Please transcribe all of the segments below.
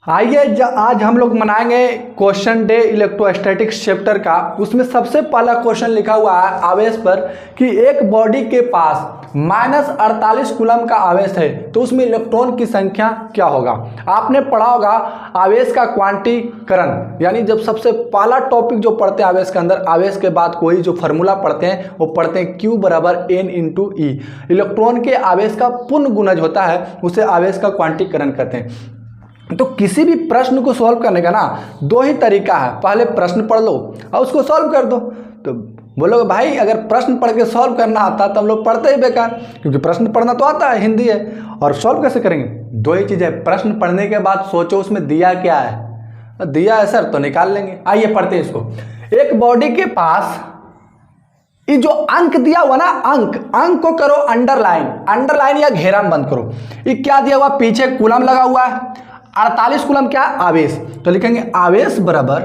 आइए आज हम लोग मनाएंगे क्वेश्चन डे इलेक्ट्रोस्टैटिक्स चैप्टर का। उसमें सबसे पहला क्वेश्चन लिखा हुआ है आवेश पर कि एक बॉडी के पास -48 कूलम का आवेश है तो उसमें इलेक्ट्रॉन की संख्या क्या होगा। आपने पढ़ा होगा आवेश का क्वांटीकरण, यानी जब सबसे पहला टॉपिक जो पढ़ते हैं आवेश के अंदर, आवेश के बाद कोई जो फार्मूला पढ़ते हैं वो पढ़ते हैं Q बराबर N इंटू E। इलेक्ट्रॉन के आवेश का पूर्ण गुणज होता है, उसे आवेश का क्वांटीकरण कहते हैं। तो किसी भी प्रश्न को सॉल्व करने का ना दो ही तरीका है, पहले प्रश्न पढ़ लो और उसको सॉल्व कर दो। तो बोलोगे भाई अगर प्रश्न पढ़ के सॉल्व करना आता तो हम लोग पढ़ते ही बेकार, क्योंकि प्रश्न पढ़ना तो आता है, हिंदी है, और सॉल्व कैसे करेंगे। दो ही चीज़ है, प्रश्न पढ़ने के बाद सोचो उसमें दिया क्या है, दिया है सर तो निकाल लेंगे। आइए पढ़ते हैं इसको। एक बॉडी के पास ये जो अंक दिया हुआ ना, अंक को करो अंडरलाइन या घेरा में बंद करो। ये क्या दिया हुआ, पीछे कूलम लगा हुआ है 48 कूलम क्या आवेश, तो लिखेंगे आवेश बराबर,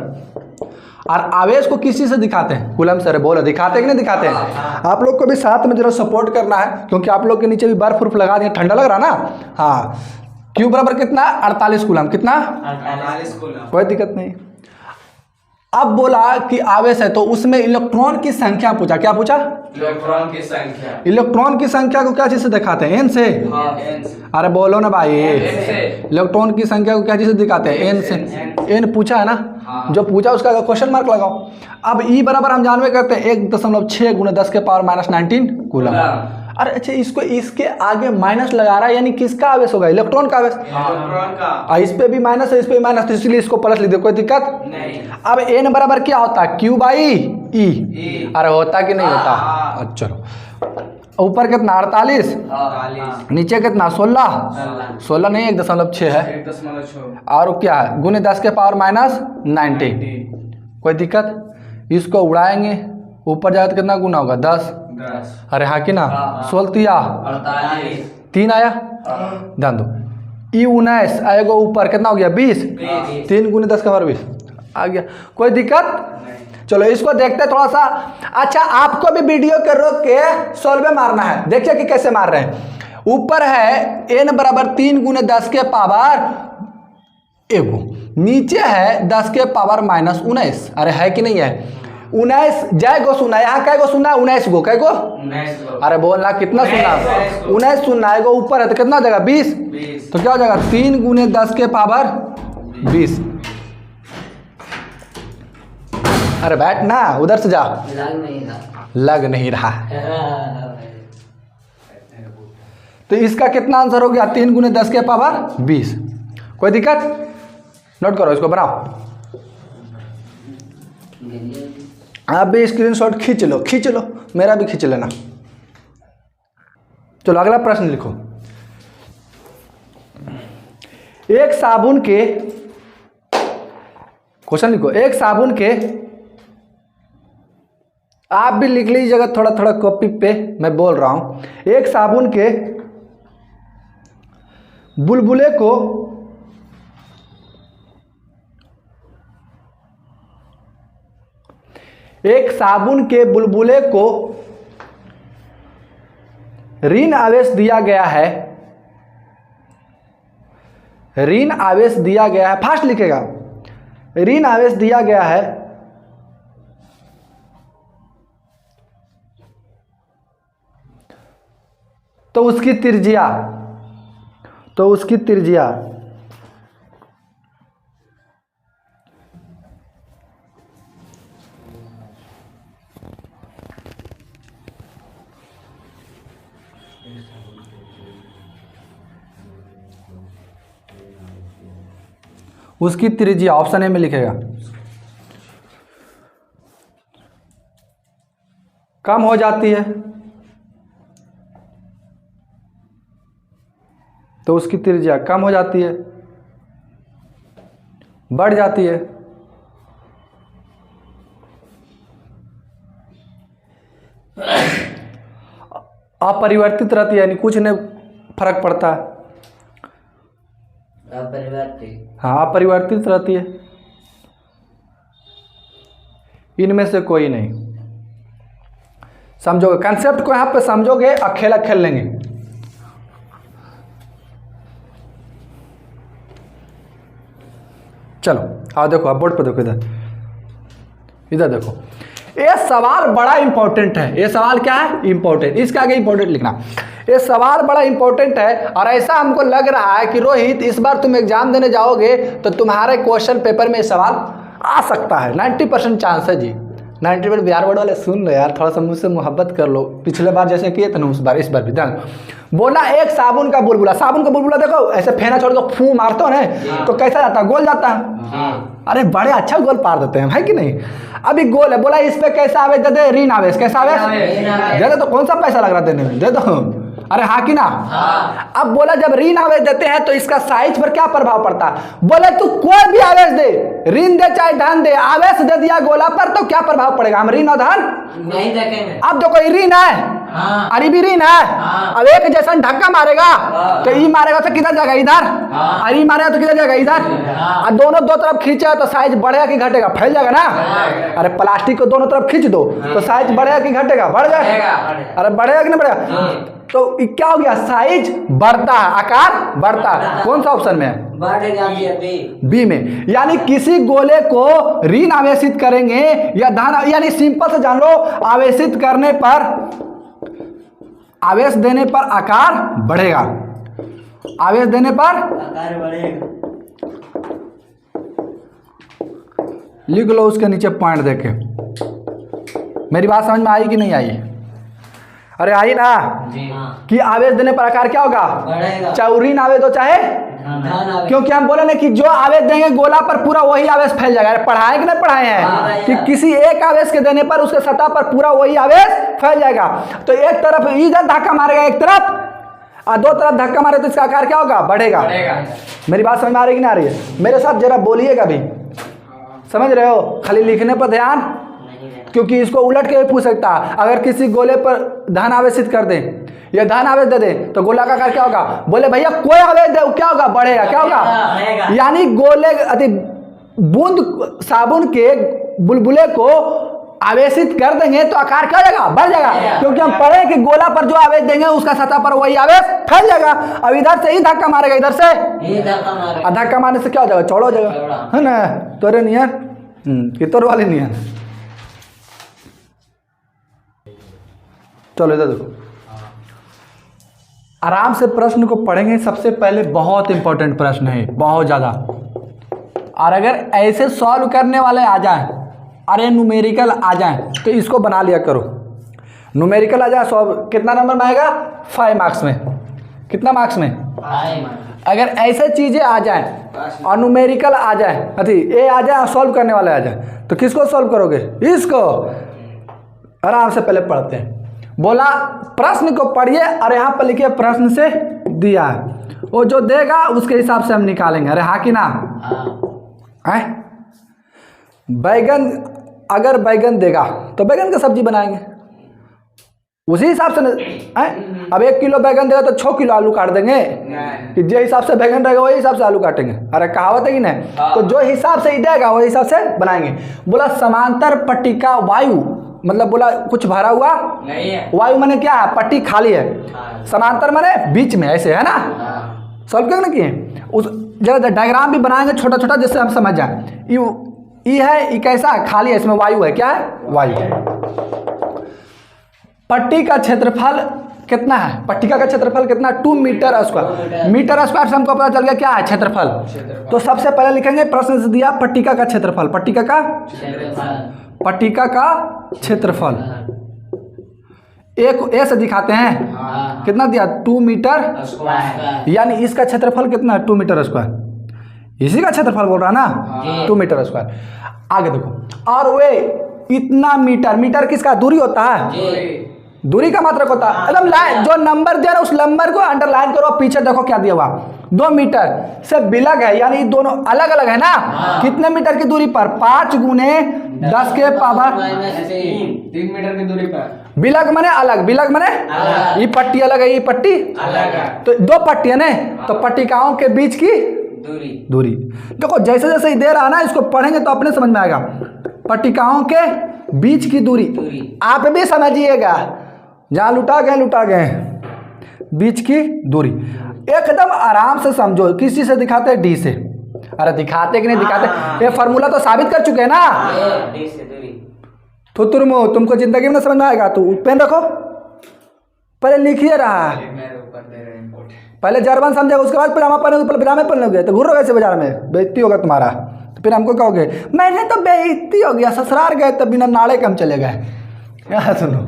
और आवेश को किस चीज से दिखाते हैं, कूलम से। बोलो दिखाते कि नहीं दिखाते हैं। आप लोग को भी साथ में जरा सपोर्ट करना है, क्योंकि आप लोग के नीचे भी बर्फ उर्फ लगा दिए, ठंडा लग रहा ना। हाँ, क्यू बराबर कितना 48 कूलम, कितना 48 कूलम, कोई दिक्कत नहीं। अब बोला कि आवेश है तो उसमें इलेक्ट्रॉन की संख्या पूछा, क्या पूछा, इलेक्ट्रॉन की संख्या। इलेक्ट्रॉन की संख्या को क्या चीज से दिखाते हैं, एन से। हाँ, एन से। अरे बोलो ना भाई, इलेक्ट्रॉन की संख्या को क्या चीज से दिखाते हैं, एन से। एन पूछा है ना। हाँ। जो पूछा उसका क्वेश्चन मार्क लगाओ। अब ई बराबर हम जानवे करते हैं 1.6 × 10 के पावर -19 कूलम। अरे अच्छा, इसको इसके आगे माइनस लगा रहा है, यानी किसका आवेश होगा, इलेक्ट्रॉन का आवेश। इलेक्ट्रॉन का। इस पे भी माइनस है, इस पे भी माइनस, तो इसलिए इसको प्लस लिख दे, कोई दिक्कत नहीं। अब एन बराबर क्या होता है, Q बाई ई। अरे होता कि नहीं होता। चलो, ऊपर कितना 48, नीचे कितना 16 नहीं 1.6 है, 1.6, और क्या है गुने 10 के पावर -19, कोई दिक्कत। इसको उड़ाएंगे, ऊपर जाए तो कितना गुना होगा 10। अरे हाँ कि ना, 16 3 आया, ध्यान दो। ई 19 आएगा ऊपर, कितना हो गया 20, 3 × 10 के पावर 20 आ गया, कोई दिक्कत। चलो इसको देखते हैं थोड़ा सा। अच्छा, आपको भी वीडियो के रोक के सॉल्व मारना है, देखिए कि कैसे मार रहे हैं। ऊपर है n बराबर 3 × 10 के पावर एगो, नीचे है 10 के पावर -19। अरे है कि नहीं है, 19 जय गो सुना, यहाँ कै गो सुना, 19 गो, कै गो 19 गो। अरे बोलना कितना सुना, 19 सुनना है, ऊपर है तो कितना हो जाएगा 20, तो क्या हो जाएगा 3 × 10 के पावर 20। अरे बैठ ना, उधर से जा, लग नहीं रहा। तो इसका कितना आंसर हो गया, 3 × 10 के पावर 20। कोई दिक्कत, नोट करो इसको, बनाओ। आप भी स्क्रीनशॉट खींच लो, मेरा भी खींच लेना। चलो अगला प्रश्न लिखो। एक साबुन के, क्वेश्चन लिखो, एक साबुन के, आप भी लिख लीजिएगा थोड़ा थोड़ा कॉपी पे, मैं बोल रहा हूं। एक साबुन के बुलबुले को एक साबुन के बुलबुले को ऋण आवेश दिया गया है, ऋण आवेश दिया गया है, फास्ट लिखेगा, ऋण आवेश दिया गया है, तो उसकी त्रिज्या, उसकी त्रिज्या ऑप्शन ए में लिखेगा, कम हो जाती है तो उसकी त्रिज्या कम हो जाती है, बढ़ जाती है, अपरिवर्तित रहती है, यानी कुछ नहीं फर्क पड़ता है। अपरिवर्तित, हाँ अपरिवर्तित रहती है, इनमें से कोई नहीं। समझोगे कंसेप्ट को, यहाँ पे समझोगे, अकेला खेल लेंगे। चलो आओ देखो, अब बोर्ड पर देखो, इधर इधर देखो, ये सवाल बड़ा इंपॉर्टेंट है। ये सवाल क्या है? इंपॉर्टेंट। इसके आगे इंपॉर्टेंट लिखना। ये सवाल बड़ा इंपॉर्टेंट है और ऐसा हमको लग रहा है कि रोहित इस बार तुम एग्जाम देने जाओगे तो तुम्हारे क्वेश्चन पेपर में ये सवाल आ सकता है। 90% चांस है जी। 90% बिहार बोर्ड वाले सुन रहे यार, थोड़ा सा मुझसे मोहब्बत कर लो। पिछले बार जैसे किए थे ना उस बार, इस बार भी ध्यान। बोला एक साबुन का बुलबुला, साबुन का बुलबुला देखो ऐसे फेना छोड़ दो, फू मारते हो ना तो कैसा जाता है? गोल जाता है। अरे बड़े अच्छा गोल पार देते हैं, है कि नहीं? अभी गोल है, बोला इस पे कैसा आवेश दे दे? ऋण आवेश। कैसा आवेश दे दे? तो कौन सा पैसा लग रहा देने में? दे दो। अरे हाँ कि ना? अब बोला जब ऋण आवेश देते हैं तो इसका साइज पर क्या प्रभाव पड़ता है? बोले तू कोई भी आवेश दे, ऋण दे चाहे धन दे, आवेश दे दिया गोला पर तो क्या प्रभाव पड़ेगा? हम ऋण और धन नहीं देखेंगे। अब देखो ये ऋण है, अरे भी ऋण है। अब एक जैसा धक्का मारेगा तो ई मारेगा तो किधर जाएगा? इधर। अरे मारेगा तो किधर जाएगा? इधर। और दोनों दो तरफ खींचे तो साइज बढ़ेगा कि घटेगा? फैल जाएगा ना। अरे प्लास्टिक को दोनों तरफ खींच दो तो साइज बढ़ेगा कि घटेगा? बढ़ जाएगा। अरे बढ़ेगा कि नहीं बढ़ेगा? तो क्या हो गया? साइज बढ़ता है, आकार बढ़ता है। कौन सा ऑप्शन में है? बी में। यानी किसी गोले को ऋण आवेशित करेंगे या धन, यानी सिंपल से जान लो, आवेशित करने पर, आवेश देने पर आकार बढ़ेगा। आवेश देने पर आकार बढ़ेगा। लिख लो उसके नीचे पॉइंट देखे। मेरी बात समझ में आई कि नहीं आई? अरे आई ना कि आवेश देने पर आकार क्या होगा? चाहे ऋण आवेश हो चाहे, क्योंकि हम बोले ना कि जो आवेश देंगे गोला पर पूरा वही आवेश फैल जाएगा। पढ़ाए कि नहीं पढ़ाए हैं कि किसी एक आवेश के देने पर उसके सतह पर पूरा वही आवेश फैल जाएगा। तो एक तरफ इधर धक्का मारेगा एक तरफ और दो तरफ धक्का मारे तो इसका आकार क्या होगा? बढ़ेगा। मेरी बात समझ में आ रही कि नहीं आ रही है? मेरे साथ जरा बोलिएगा भी, समझ रहे हो? खाली लिखने पर ध्यान, क्योंकि इसको उलट के भी पूछ सकता है। अगर किसी गोले पर धन आवेशित कर दें या धन आवेश दे दे तो गोला का आकार क्या होगा? बोले भैया कोई आवेश दे क्या होगा? बढ़ेगा। क्या होगा? यानी गोले अति बूंद साबुन के बुलबुले को आवेशित कर देंगे तो आकार क्या हो जाएगा? बढ़ जाएगा। क्योंकि हम पढ़े कि गोला पर जो आवेश देंगे उसका सतह पर वही आवेश फैल जाएगा। अब इधर से ही धक्का मारेगा, इधर से धक्का मारने से क्या हो जाएगा? चौड़ा हो जाएगा, है ना? तोरे नियर कि तोर वाले नियर। चलो इधर देखो, आराम से प्रश्न को पढ़ेंगे। सबसे पहले बहुत इंपॉर्टेंट प्रश्न है, बहुत ज़्यादा। और अगर ऐसे सॉल्व करने वाले आ जाएं, अरे न्यूमेरिकल आ जाएं, तो इसको बना लिया करो। न्यूमेरिकल आ जाए सॉल्व, कितना नंबर में आएगा? 5 मार्क्स में। कितना मार्क्स में? 5। अगर ऐसे चीज़ें आ जाएं और न्यूमेरिकल आ जाए, अथी ए आ जाए और सॉल्व करने वाले आ जाए, तो किसको सॉल्व करोगे? इसको। आराम से पहले पढ़ते हैं। बोला प्रश्न को पढ़िए और यहाँ पर लिखिए प्रश्न से दिया है, वो जो देगा उसके हिसाब से हम निकालेंगे। अरे हाँ कि ना? बैगन, अगर बैगन देगा तो बैगन की सब्जी बनाएंगे उसी हिसाब से। अब 1 किलो बैगन देगा तो 6 किलो आलू काट देंगे कि जो हिसाब से बैगन रहेगा वही हिसाब से आलू काटेंगे। अरे कहावत है कि नहीं? तो जो हिसाब से ही देगा वही हिसाब से बनाएंगे। बोला समांतर पट्टिका वायु, मतलब बोला कुछ भरा हुआ नहीं है। वायु माने क्या है? पट्टी खाली है। समांतर माने बीच में, ऐसे है ना? सॉल्व क्यों नहीं किए? उस जरा डायग्राम भी बनाएंगे छोटा छोटा जिससे हम समझ जाए। ई है, ई कैसा है? खाली है, इसमें वायु है। क्या है? वायु। पट्टी का क्षेत्रफल कितना है? पट्टिका का क्षेत्रफल कितना? 2 मीटर स्क्वायर। मीटर स्क्वायर से हमको पता चल गया क्या है? क्षेत्रफल। तो सबसे पहले लिखेंगे, प्रश्न से दिया पट्टिका का क्षेत्रफल। पट्टिका का क्षेत्रफल एक ए से दिखाते हैं। कितना दिया? 2 मीटर स्क्वायर। यानी इसका क्षेत्रफल कितना है? 2 मीटर स्क्वायर। इसी का क्षेत्रफल बोल रहा है ना, 2 मीटर स्क्वायर। आगे देखो, और वे इतना मीटर, मीटर किसका? दूरी होता है, दूरी का मात्रक होता है। एकदम लाइन जो नंबर दिया ना उस नंबर को अंडरलाइन करो। पीछे देखो क्या दिया हुआ, 2 मीटर से विलग है, यानी दोनों अलग अलग है ना। कितने मीटर की दूरी पर? 5 गुने 10 के पावर 3 मीटर की दूरी पर। विलग मने अलग, विलग मने ये पट्टी अलग है, ये पट्टी अलग है, तो 2 पट्टी है ना। तो पट्टिकाओं के बीच की दूरी देखो, जैसे जैसे ही दे रहा ना, इसको पढ़ेंगे तो अपने समझ में आएगा। पट्टिकाओं के बीच की दूरी आप भी समझिएगा, जहाँ लुटा गए बीच की दूरी एकदम आराम से समझो। किस चीज से दिखाते हैं? डी से। अरे दिखाते कि नहीं दिखाते, ये फार्मूला तो साबित कर चुके हैं ना। डी से दूरी। तो तुमको जिंदगी में समझ में आएगा। तो पेन रखो, पहले लिखिए रहा है, मेरे ऊपर दे रहे हैं इंपोर्ट। पहले जर्मन समझेगा, उसके बाद पजामा पहनोगे, पहले पजामे पहन लोगे तो घूर रहोगे ऐसे बाजार में, बेइज्जती होगा तुम्हारा। तो फिर हमको कहोगे मैंने तो बेइज्जती हो गया, ससुराल गए तब बिना नाड़े के हम चले गए। यहाँ सुनो,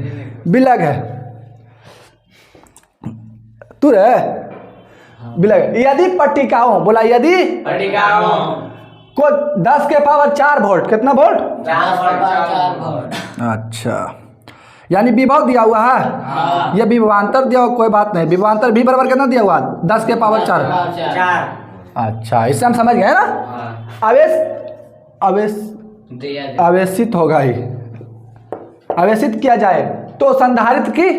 बिलग है तू रे, बिलग है। यदि पट्टिकाओं, बोला यदि पट्टिकाओं को 10 के पावर 4 वोल्ट, कितना वोल्ट? 4 वोल्ट। अच्छा, यानी विभव दिया हुआ है, ये विभवांतर दिया हुआ, कोई बात नहीं। विभवांतर भी बराबर कितना दिया हुआ? 10 के पावर 4। 4। अच्छा, इससे हम समझ गए ना। आवेशित होगा ही, आवेशित किया जाए तो संधारित्र की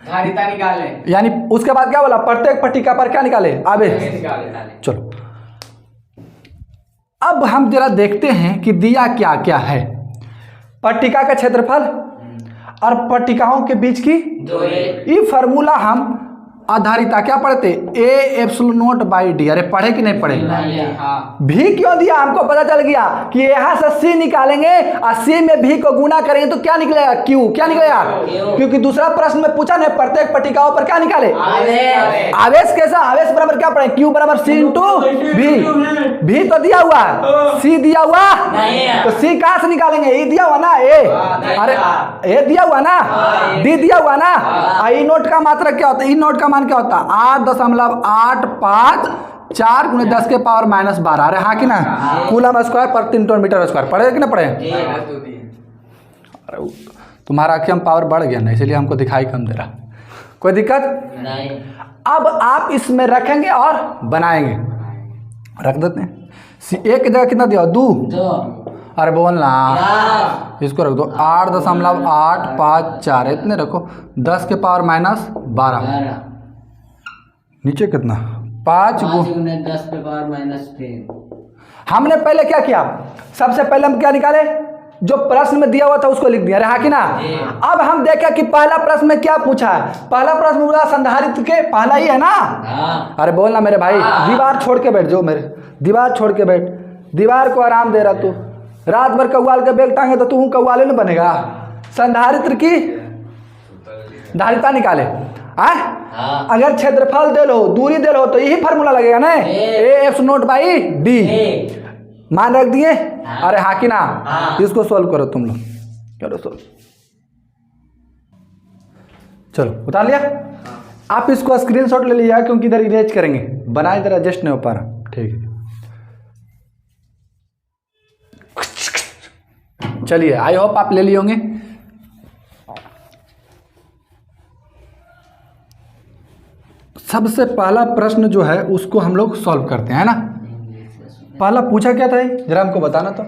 धारिता निकाले, यानी उसके बाद क्या बोला? प्रत्येक पट्टिका पर क्या निकाले? आवेश। निकाले। चलो अब हम जरा देखते हैं कि दिया क्या क्या है। पट्टिका का क्षेत्रफल और पट्टिकाओं के बीच की दूरी। ये फार्मूला हम आधारिता क्या पढ़ते? ए एप्सिलॉन नॉट बाई डी। अरे पढ़े कि नहीं पढ़े? हाँ। भी क्यों दिया? हमको पता चल गया कि यहाँ से सी निकालेंगे और सी में भी को गुना करेंगे तो क्या निकलेगा? क्यू। क्या निकलेगा? क्योंकि दूसरा प्रश्न में पूछा नहीं प्रत्येक पट्टिकाओं पर क्या निकाले? आवेश। कैसा आवेश? बराबर क्या पढ़े? क्यू बराबर सी इंटू भी। भी तो दिया हुआ है, सी दिया हुआ तो सी कहाँ से निकालेंगे? ए दिया हुआ ना, ए। अरे ए दिया हुआ ना, डी दिया हुआ ना। ई नोट का मात्रा क्या होता है? ई नोट का क्या होता है? 8.854 गुणे 10 के पावर -12। अरे हाँ कि ना? कूलम स्क्वायर प्रति न्यूटन मीटर स्क्वायर। पढ़े कि ना पढ़े? अरे तुम्हारा अक्षम पावर बढ़ गया ना, इसलिए हमको दिखाई कम दे रहा। कोई दिक्कत नहीं। अब आप इसमें रखेंगे और बनाएंगे। रख देते हैं। एक की जगह कितना दिया? 2। अरे बोलना, इसको रख दो 8.854, इतने रखो। 10 के पावर -12। नीचे कितना? 5 गुने 10 के पावर -3। हमने पहले क्या किया? सबसे पहले हम क्या निकाले? जो प्रश्न में दिया हुआ था उसको लिख दिया। रहा कि ना? अब हम देखें कि पहला प्रश्न में क्या पूछा है। पहला प्रश्न बोला संधारित्र के, पहला ही है ना। अरे बोलना मेरे भाई, दीवार छोड़ के बैठ जाओ, मेरे दीवार छोड़ के बैठ। दीवार को आराम दे रहा तू, रात भर कव्वाल के बेग टांगे तो तू कव्वाले न बनेगा। संधारित्र की धारिता निकाले। अगर क्षेत्रफल दे लो, दूरी दे लो तो यही फार्मूला लगेगा ना, A F note by D. मान रख दिए? अरे हाँ कि ना? इसको सोल्व करो तुम लोग, करो सोल्व। चलो उतार लिया? आप इसको स्क्रीनशॉट ले लिया क्योंकि इधर इरेज करेंगे, बना इधर एडजस्ट नहीं हो पा रहा। ठीक है, चलिए, आई होप आप ले लिए होंगे। सबसे पहला प्रश्न जो है उसको हम लोग सॉल्व करते हैं, है ना। पहला पूछा क्या था, जरा हमको बताना तो।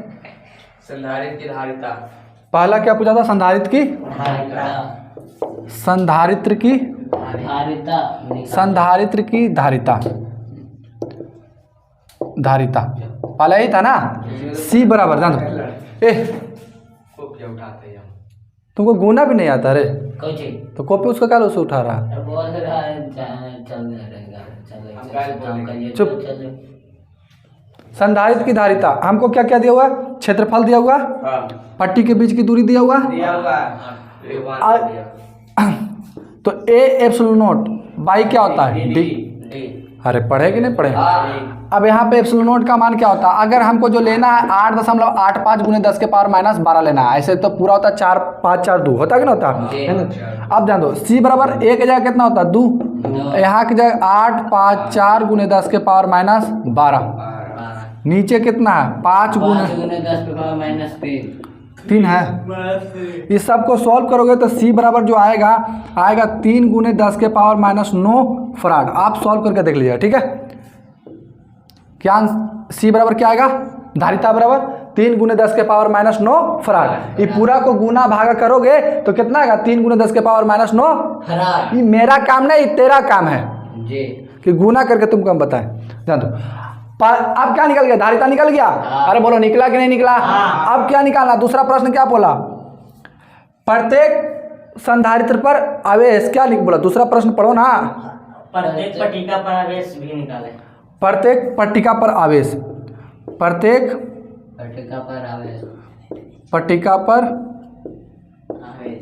संधारित्र की धारिता। पहला क्या पूछा था? संधारित्र की संधारित्र की संधारित्र की धारिता। धारिता पहला ही था ना। सी बराबर जान दो। उठाते हैं तुमको गुना भी नहीं आता रे, कोई तो कॉपी उसका क्या उसे उठा रहा? चुप। संधारित्र की धारिता हमको क्या क्या दिया हुआ? क्षेत्रफल दिया हुआ, पट्टी के बीच की दूरी दिया हुआ, तो ए एप्सिलॉन नोट बाई क्या होता है? डी। अरे पढ़े कि नहीं पढ़े? अब यहाँ पे एप्सिलॉन नोट का मान क्या होता है? अगर हमको जो लेना है 8.85 गुने 10 के पावर -12 लेना है। ऐसे तो पूरा होता है 4 5 4 2, होता कि ना होता? अब ध्यान दो, सी बराबर ए की जगह कितना होता है? 2। यहाँ की जगह 854 गुने 10 के पावर -12। नीचे कितना है? 5 गुने 10 के पावर -3 है। इस सब को सॉल्व करोगे तो सी बराबर जो आएगा 3 गुने 10 के पावर -9 फराड। आप सॉल्व करके देख लीजिएगा, ठीक है। क्या सी बराबर क्या आएगा? धारिता बराबर 3 गुने 10 के पावर -9 फराड। ये पूरा को गुना भागा करोगे तो कितना आएगा? 3 गुने 10 के पावर -9 फराड। ये मेरा काम नहीं, तेरा काम है जी कि गुना करके तुमको हम बताएं। जान दो अब क्या निकल गया? धारिता निकल गया। अरे बोलो निकला कि नहीं निकला? अब क्या निकालना? दूसरा प्रश्न क्या बोला? प्रत्येक संधारित्र पर आवेश क्या बोला? दूसरा प्रश्न पढ़ो ना। प्रत्येक पट्टिका पर आवेश भी निकाले। प्रत्येक पट्टिका पर आवेश, प्रत्येक पट्टिका पर आवेश, पट्टिका पर आवेश,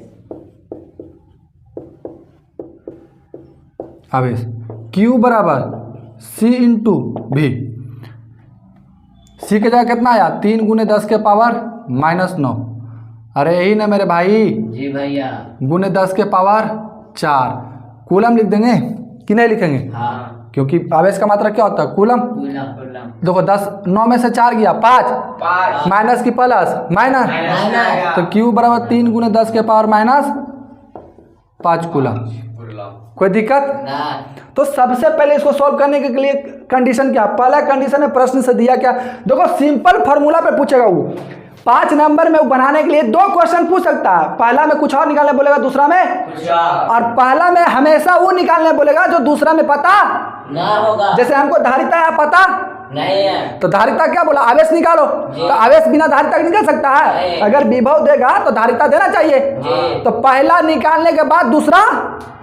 आवेश Q बराबर C इंटू भी। सी के जगह कितना आया 3 गुने 10 के पावर -9। अरे यही ना मेरे भाई, जी भैया, गुने 10 के पावर 4। कूलम लिख देंगे कि नहीं लिखेंगे? हाँ, क्योंकि आवेश का मात्रा क्या होता है कूलम। कूलम, देखो 10 9 में से 4 गया 5 माइनस की प्लस माइनस, तो Q बराबर 3 गुने 10 के पावर -5 कूलम। कोई दिक्कत? ना, तो सबसे पहले इसको सॉल्व करने के लिए कंडीशन क्या? पहला कंडीशन है प्रश्न से दिया क्या, देखो सिंपल फार्मूला पे पूछेगा वो। 5 नंबर में वो बनाने के लिए 2 क्वेश्चन पूछ सकता है। पहला में कुछ और निकालने बोलेगा, दूसरा में, और पहला में हमेशा वो निकालने बोलेगा जो दूसरा में पता ना होगा। जैसे हमको धारिता है पता नहीं है, तो धारिता क्या बोला, आवेश निकालो, तो आवेश बिना धारिता निकल सकता है? अगर विभव देगा तो धारिता देना चाहिए। तो पहला निकालने के बाद दूसरा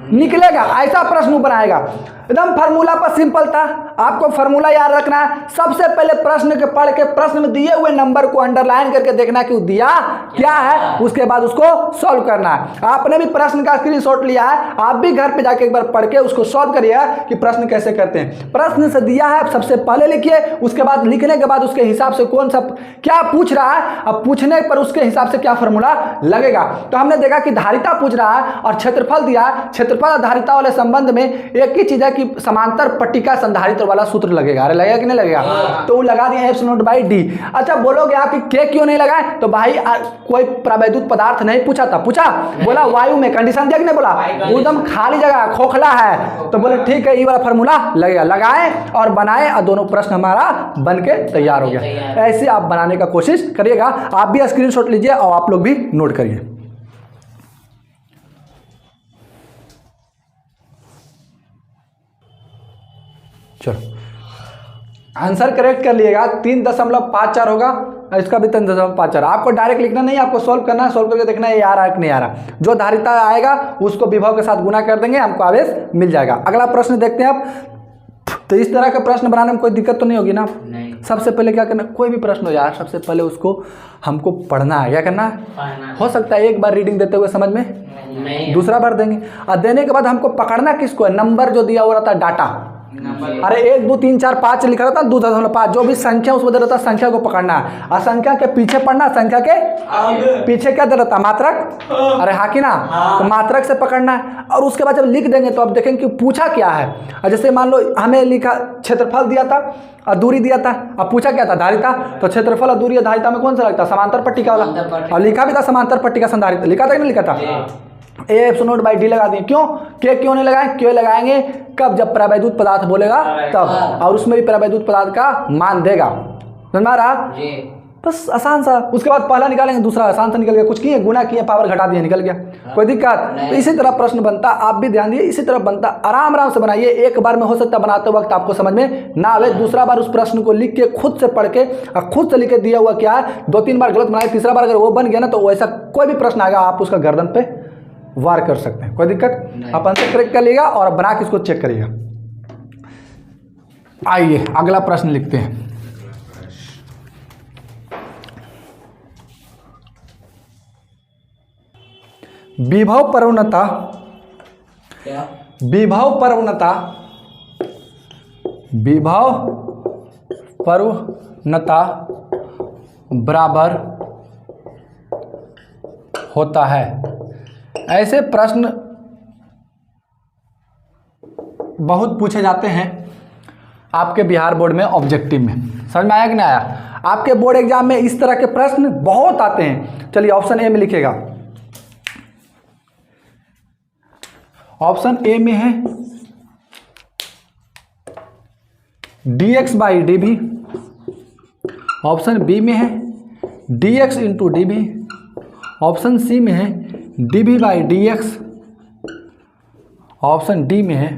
निकलेगा, ऐसा प्रश्न बनाएगा। एकदम फार्मूला पर सिंपल था। आपको फार्मूला याद रखना है। सबसे पहले प्रश्न के पढ़ के प्रश्न में दिए हुए नंबर को अंडरलाइन करके देखना कि वो दिया क्या है, उसके बाद उसको सॉल्व करना है। आपने भी प्रश्न का स्क्रीनशॉट लिया है, आप भी घर पे जाके एक बार पढ़ के उसको सॉल्व करिए कि प्रश्न कैसे करते हैं। प्रश्न से दिया है सबसे पहले लिखिए, उसके बाद लिखने के बाद उसके हिसाब से कौन सा क्या पूछ रहा है, अब पूछने पर उसके हिसाब से क्या फार्मूला लगेगा। तो हमने देखा कि धारिता पूछ रहा है और क्षेत्रफल दिया है। क्षेत्रफल और धारिता वाले संबंध में एक ही चीज है कि समांतर पट्टिका संधारित्र वाला सूत्र लगेगा। अरे लगेगा कि नहीं लगेगा? तो वो लगा दिया F0/d। अच्छा बोलोगे आप कि K क्यों नहीं लगाए, तो भाई कोई प्रावैद्युत पदार्थ नहीं पूछा था, पूछा बोला वायु में, कंडीशन दिया कि नहीं बोला, एकदम खाली जगह खोखला है, तो बोले ठीक है ये वाला फार्मूला लगेगा। लगाए और बनाए और दोनों प्रश्न हमारा बन के तैयार हो गया। ऐसे आप बनाने का कोशिश करिएगा। आप भी स्क्रीनशॉट लीजिए और आप लोग भी नोट करिए। चलो आंसर करेक्ट कर लिएगा, 3.54 होगा, इसका भी 3.54। आपको डायरेक्ट लिखना नहीं, आपको सॉल्व करना है, सॉल्व करके देखना है ये आ रहा है कि नहीं आ रहा। जो धारिता आएगा उसको विभव के साथ गुना कर देंगे, हमको आवेश मिल जाएगा। अगला प्रश्न देखते हैं आप। तो इस तरह का प्रश्न बनाने में कोई दिक्कत तो नहीं होगी ना? नहीं। सबसे पहले क्या करना, कोई भी प्रश्न हो यार, सबसे पहले उसको हमको पढ़ना है। क्या करना है? हो सकता है एक बार रीडिंग देते हुए समझ में नहीं, दूसरा बार देंगे, और देने के बाद हमको पकड़ना किसको है, नंबर जो दिया हुआ रहता है डाटा। अरे 1 2 3 4 5 लिखा रहता है, 2.5 जो भी संख्या उसमें दे रहता है, संख्या को पकड़ना है और संख्या के पीछे पढ़ना, संख्या के पीछे क्या दे रहता है, मात्रक। अरे हाँ कि ना? तो मात्रक से पकड़ना है और उसके बाद जब लिख देंगे तो अब देखेंगे कि पूछा क्या है। और जैसे मान लो हमें लिखा क्षेत्रफल दिया था और दूरी दिया था, अब पूछा क्या था, धारिता। तो क्षेत्रफल और दूरी और धारिता में कौन सा लगता है, समांतर पट्टिका वाला, और लिखा भी था समांतर पट्टिका संधारित्र, लिखा था कि नहीं लिखा था? F0/d लगा दिए। क्यों? K क्यों नहीं लगाए? क्यों लगाएंगे कब, जब प्रावैद्युत पदार्थ बोलेगा तब, और उसमें भी प्रावैद्युत पदार्थ का मान देगा। समझ में आ रहा? बस आसान सा। उसके बाद पहला निकालेंगे, दूसरा आसान सा निकल गया, कुछ किए गुना किए, पावर घटा दिया, निकल गया। कोई दिक्कत? तो इसी तरह प्रश्न बनता, आप भी ध्यान दिए, इसी तरह बनता। आराम आराम से बनाइए, एक बार में हो सकता बनाते वक्त आपको समझ में ना आवे, दूसरा बार उस प्रश्न को लिख के खुद से पढ़ के और खुद से लिख के दिया हुआ क्या है, 2-3 बार गलत बनाए, तीसरा बार अगर वो बन गया ना, तो वैसा कोई भी प्रश्न आएगा आप उसका गर्दन पे वार कर सकते हैं। कोई दिक्कत? आप आंसर करेक्ट कर लिएगा और बना के इसको चेक करिएगा। आइए अगला प्रश्न लिखते हैं। विभव प्रवणता, विभव प्रवणता, विभव प्रवणता बराबर होता है। ऐसे प्रश्न बहुत पूछे जाते हैं आपके बिहार बोर्ड में, ऑब्जेक्टिव में। समझ में आया कि नहीं आया? आपके बोर्ड एग्जाम में इस तरह के प्रश्न बहुत आते हैं। चलिए ऑप्शन ए में लिखेगा, ऑप्शन ए में है dx/dv, ऑप्शन बी में है dx into dv, option C में है dv/dx, ऑप्शन डी में है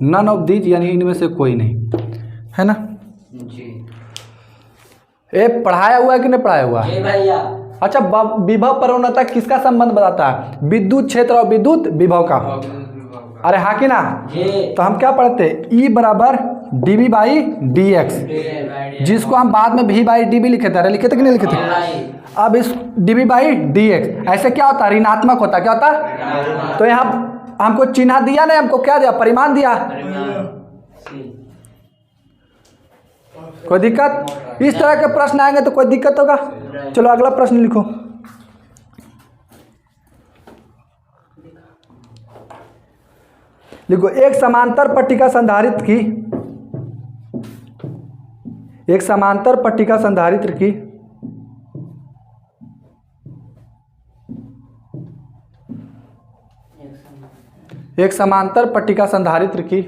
नन ऑफ दीज, यानी इनमें से कोई नहीं है ना जी। ए पढ़ाया हुआ है कि नहीं पढ़ाया हुआ है? भैया। अच्छा, विभव प्रवणता किसका संबंध बताता है? विद्युत क्षेत्र और विद्युत विभव का। अरे हाँ कि ना? जी। तो हम क्या पढ़ते, ई बराबर D B by D X, जिसको हम बाद में भी बाई डी बी लिखे थे। अरे लिखे थे कि नहीं लिखे थे? अब इस D B by D X ऐसे क्या होता है, ऋणात्मक होता है। क्या होता है? तो यहाँ हमको चिन्ह दिया नहीं, हमको क्या दिया, परिमाण दिया। कोई दिक्कत? इस तरह के प्रश्न आएंगे तो कोई दिक्कत होगा। चलो अगला प्रश्न लिखो। लिखो, एक समांतर पट्टिका संधारित्र की, एक समांतर पट्टिका संधारित्र की एक समांतर पट्टिका संधारित्र की,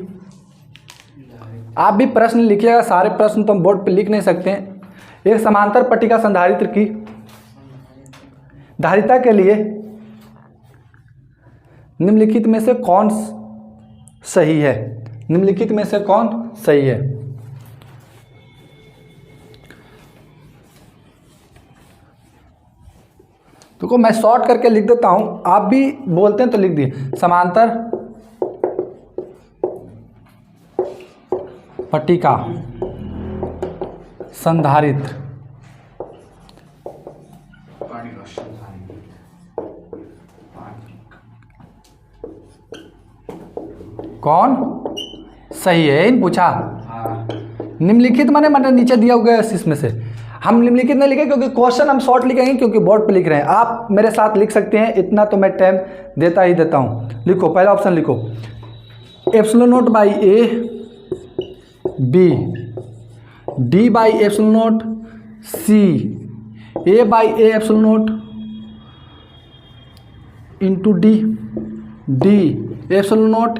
आप भी प्रश्न लिखिएगा, सारे प्रश्न तो हम बोर्ड पे लिख नहीं सकते हैं। एक समांतर पट्टिका संधारित्र की धारिता के लिए निम्नलिखित में से कौन सही है? निम्नलिखित में से कौन सही है? तो मैं शॉर्ट करके लिख देता हूं, आप भी बोलते हैं तो लिख दिए। समांतर पट्टिका संधारित्र कौन सही है? इन पूछा। निम्नलिखित मैंने नीचे दिया हुआ है इसमें से। हम निम्नलिखित नहीं लिखे क्योंकि क्वेश्चन हम शॉर्ट लिखेंगे, क्योंकि बोर्ड पे लिख रहे हैं। आप मेरे साथ लिख सकते हैं, इतना तो मैं टाइम देता ही देता हूं। लिखो, पहला ऑप्शन लिखो, epsilon naught by A B, D by epsilon naught C, A by A epsilon naught into D, D epsilon naught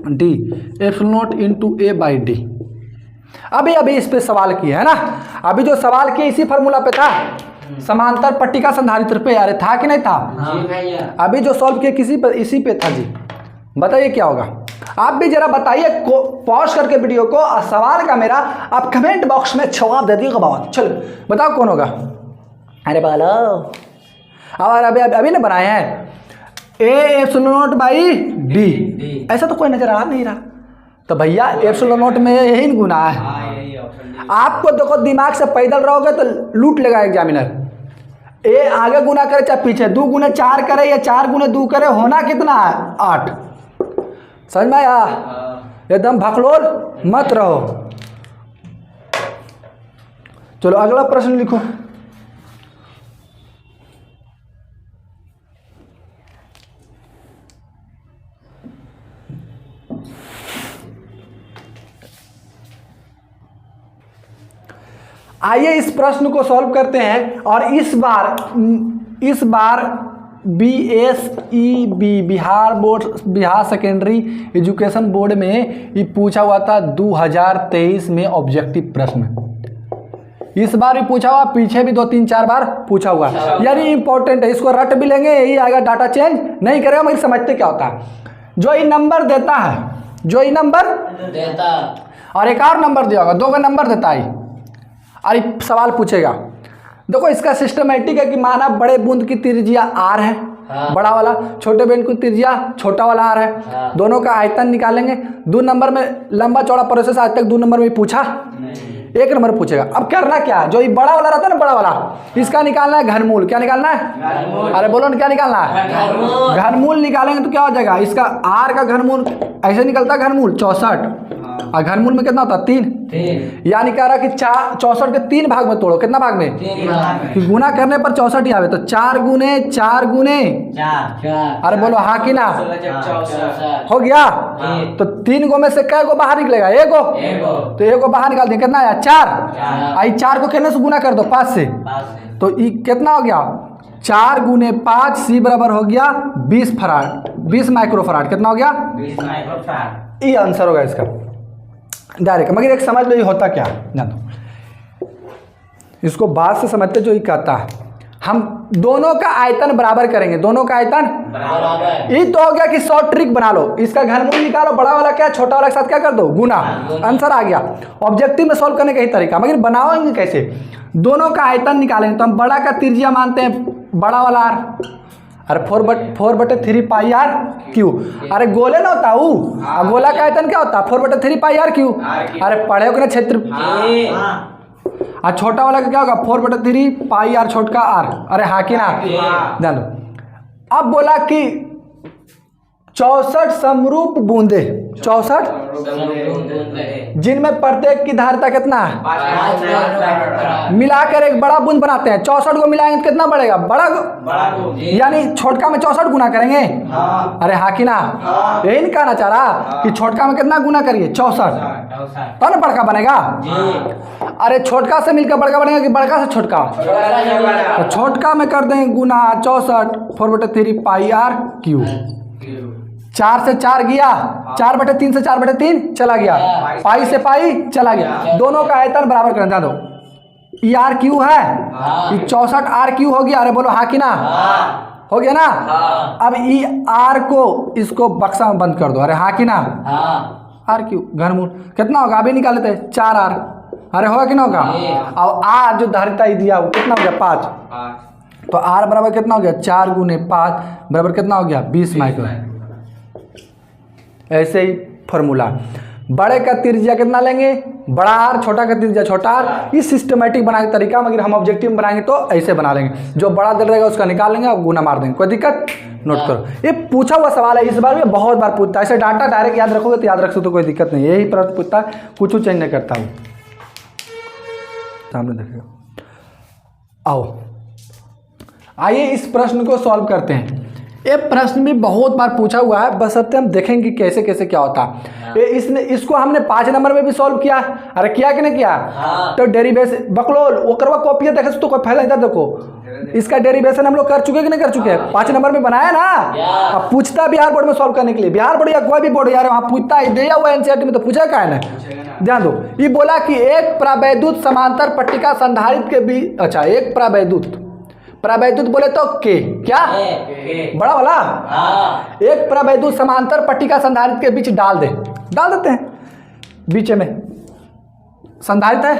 D epsilon naught into A by D. अभी इस पे सवाल किया है ना, अभी जो सवाल किया इसी फार्मूला पे था, समांतर पट्टिका संधारित्र पे। अरे था कि नहीं था? अभी जो सॉल्व किया किसी पे, इसी पे था जी। बताइए क्या होगा? आप भी जरा बताइए, पॉज करके वीडियो को, सवाल का मेरा आप कमेंट बॉक्स में जवाब दे दीजिएगा। बाबा चलो बताओ कौन होगा? अरे बोलो, और अभी ना बनाए हैं ए एप्सिलॉन नॉट बाई डी, ऐसा तो कोई नजर आ नहीं रहा। तो भैया एप्सिलॉन नॉट में यही गुना है। आपको देखो, दिमाग से पैदल रहोगे तो लूट लेगा एग्जामिनर। ए आगे गुना करे चाहे पीछे, 2 गुने 4 करे या 4 गुने 2 करे, होना कितना है? 8। समझ में आया? एकदम भखलोल मत रहो। चलो अगला प्रश्न लिखो। आइए इस प्रश्न को सॉल्व करते हैं। और इस बार BSEB Bihar secondary education board में ये पूछा हुआ था 2023 में ऑब्जेक्टिव प्रश्न। इस बार भी पूछा हुआ, पीछे भी 2-3-4 बार पूछा हुआ, यानी इंपॉर्टेंट है। इसको रट भी लेंगे, यही आएगा, डाटा चेंज नहीं करेगा। मगर समझते क्या होता है, जो ये नंबर देता है, जो ये नंबर देता और एक और नंबर दिया होगा, 2 का नंबर देता है और सवाल पूछेगा। देखो इसका सिस्टमेटिक है कि माना बड़े बूंद की त्रिज्या आर है, बड़ा वाला, छोटे बूंद की त्रिज्या छोटा वाला आर है। दोनों का आयतन निकालेंगे। 2 नंबर में लंबा चौड़ा प्रोसेस आज तक 2 नंबर में पूछा, 1 नंबर पूछेगा। अब करना क्या है, जो ये बड़ा वाला रहता है ना, बड़ा वाला, इसका निकालना है घनमूल। क्या निकालना है? अरे बोलो ना, क्या निकालना है? घनमूल निकालेंगे तो क्या हो जाएगा? इसका आर का घनमूल ऐसे निकलता है, घनमूल 64, और घनमूल में कितना होता है? 3। यानी कह रहा कि 64 के 3 भाग में तोड़ो। कितना भाग में? 3 भाग में। गुना करने पर 64 ही आवे, तो 4 गुने 4 गुने 4। अरे बोलो हाँ कि ना? हो गया। तो 3 गो में से कै गो बाहर निकलेगा? 1 गो। तो 1 गो बाहर निकाल दें, कितना आया? 4। आई 4 को कितने से गुना कर दो? 5 से। तो ये कितना हो गया? 4 गुने 5, सी बराबर हो गया 20 फराड, 20 माइक्रोफराड। कितना हो गया? 20 माइक्रोफराड। ये आंसर होगा इसका डायरेक्ट। मगर एक समझ लो ये होता क्या, जानो इसको बात से समझते। जो ये कहता है, हम दोनों का आयतन बराबर करेंगे, दोनों का आयतन बराबर। ये तो हो गया कि शॉर्ट ट्रिक बना लो, इसका घनमूल निकालो, बड़ा वाला क्या छोटा वाला के साथ क्या कर दो? गुना। आंसर आ गया। ऑब्जेक्टिव में सॉल्व करने का ही तरीका। मगर बनाओगे कैसे? दोनों का आयतन निकालेंगे तो हम बड़ा का त्रिज्या मानते हैं, बड़ा वाला आर, अरे 4/3 पाई आर क्यू। अरे गोले ना होता हूँ, गोला का आयतन क्या होता है 4/3 पाई आर क्यू। अरे पढ़े हो ना क्षेत्र। और छोटा वाला का क्या होगा 4/3 पाई आर छोटका आर। अरे हाँ कि ना, ध्यान दो। अब बोला कि 64 समरूप बूंदे, 64 जिनमें प्रत्येक की धारिता कितना है, मिलाकर एक बड़ा बूंद बनाते हैं। 64 को मिलाएंगे तो कितना बढ़ेगा, बड़ा यानी छोटका में 64 गुना करेंगे। अरे हाँ कि ना, यही नहीं कहना चाह रहा कि छोटका में कितना गुना करिए 64 तो ना बड़का बनेगा। अरे छोटका से मिलकर बड़का बनेगा कि बड़का से छोटका, तो छोटका में कर देंगे गुना 64 4/3 पाई आर क्यू। 4 से 4 गया, 4/3 से 4/3 चला गया, पाई से पाई चला गया, दोनों का आयतन बराबर कर दो। ई आर क्यू है, ये 64 आर क्यू हो गया। अरे बोलो हाँ कि ना, हो गया ना। अब ई आर को इसको बक्सा में बंद कर दो। अरे हाँ कि ना, आर क्यू घनमूल कितना होगा अभी निकाल लेते हैं 4 आर। अरे होगा कि ना होगा। अब आर जो धारिता दिया वो कितना हो गया 5, तो आर बराबर कितना हो गया 4 गुने 5 बराबर कितना हो गया 20 माइक्रो। ऐसे ही फॉर्मूला, बड़े का त्रिज्या कितना लेंगे बड़ा आर, छोटा का त्रिज्या छोटा आर। इस सिस्टमेटिक बनाने का तरीका अगर हम ऑब्जेक्टिव में बनाएंगे तो ऐसे बना लेंगे, जो बड़ा दल रहेगा उसका निकाल लेंगे और गुना मार देंगे, कोई दिक्कत। नोट करो, ये पूछा हुआ सवाल है, इस बार में बहुत बार पूछता है। ऐसे डाटा डायरेक्ट याद रखोगे तो याद रख सकते तो कोई दिक्कत नहीं, यही प्रश्न पूछता है, कुछ चेंज नहीं करता हूँ। सामने देखिएगा, आओ आइए इस प्रश्न को सॉल्व करते हैं। ये प्रश्न भी बहुत बार पूछा हुआ है, बस अब हम देखेंगे कैसे कैसे क्या होता है। इसको हमने 5 नंबर में भी सॉल्व किया। अरे किया कि नहीं किया, तो डेरिवेशन बकलोल वो करवा कॉपी देखे तो कोई फायदा इधर देखो, इसका डेरिवेशन हम लोग कर चुके कि नहीं कर चुके हैं, 5 नंबर में बनाया ना। अब पूछता बिहार बोर्ड में सॉल्व करने के लिए, बिहार बोर्ड या कोई भी बोर्ड यार वहाँ पूछता है, दिया हुआ एनसीईआरटी में तो पूछा क्या है ना। ध्यान दो, ये बोला कि एक प्रवैद्युत समांतर पट्टिका संधारित्र के बीच, अच्छा एक प्रवैद्युत बोले तो के क्या बड़ा वाला, एक प्रवैद्युत समांतर पट्टिका संधारित्र के बीच डाल देते हैं, बीच में संधारित्र है,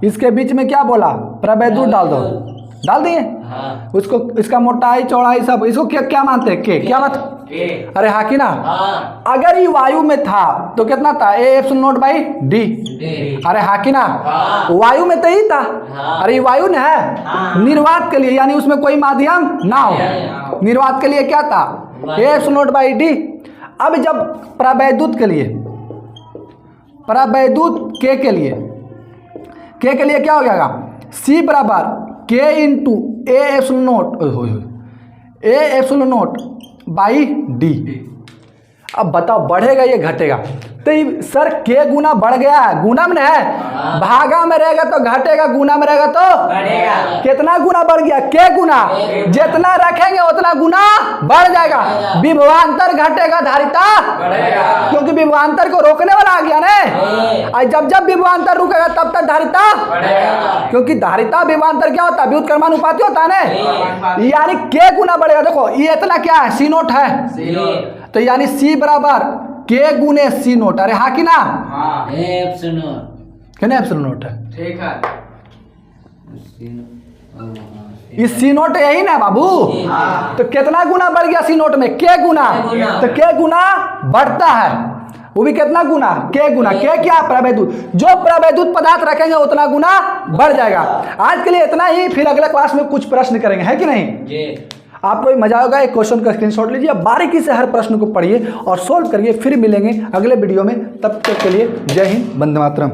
इसके बीच में क्या बोला प्रवैद्युत डाल दिए। उसको इसका मोटाई चौड़ाई सब इसको क्या मानते हैं के, क्या मानते। अरे हाँ कि ना, अगर ये वायु में था तो कितना था A/0/d। अरे हाँ कि ना, वायु में तो ही था। अरे ये वायु ने है निर्वात के लिए, यानी उसमें कोई माध्यम ना हो, निर्वात के लिए क्या था A/0/d। अब जब प्रवैद्युत के लिए, प्रवैद्युत के लिए क्या हो जाएगा C बराबर K इंटू A/0/d। अब बताओ बढ़ेगा ये घटेगा, तो ये सर के गुना बढ़ गया है, गुना में है, भागा में रहेगा तो घटेगा, गुना में रहेगा तो बढ़ेगा। कितना गुना बढ़ गया के गुना, जितना रखेंगे उतना गुना बढ़ जाएगा। विभवांतर घटेगा धारिता बढ़ेगा, क्योंकि विभवांतर को रोकने वाला आ गया ना। और जब विभवांतर रुकेगा तब तक धारिता बढ़ेगा, क्योंकि धारिता विभवांतर क्या होता है व्युत्क्रमानुपाती होता है ना, यानी के गुना बढ़ेगा। देखो ये इतना क्या है C नोट है, तो यानी C बराबर के गुने C नोट। अरे हाँ कि ना, एप्सिलॉन नोट है, ठीक है। इस C नोट यही ना बाबू, तो कितना गुना बढ़ गया C नोट में के गुना, तो के गुना बढ़ता है, वो भी कितना गुना के गुना, के क्या प्रवैद्युत, जो प्रवैद्युत पदार्थ रखेंगे उतना गुना बढ़ जाएगा। आज के लिए इतना ही, फिर अगले क्लास में कुछ प्रश्न करेंगे, है कि नहीं। आपको मजा होगा, एक क्वेश्चन का स्क्रीनशॉट लीजिए, बारीकी से हर प्रश्न को पढ़िए और सोल्व करिए। फिर मिलेंगे अगले वीडियो में, तब तक के लिए जय हिंद, वंदे मातरम।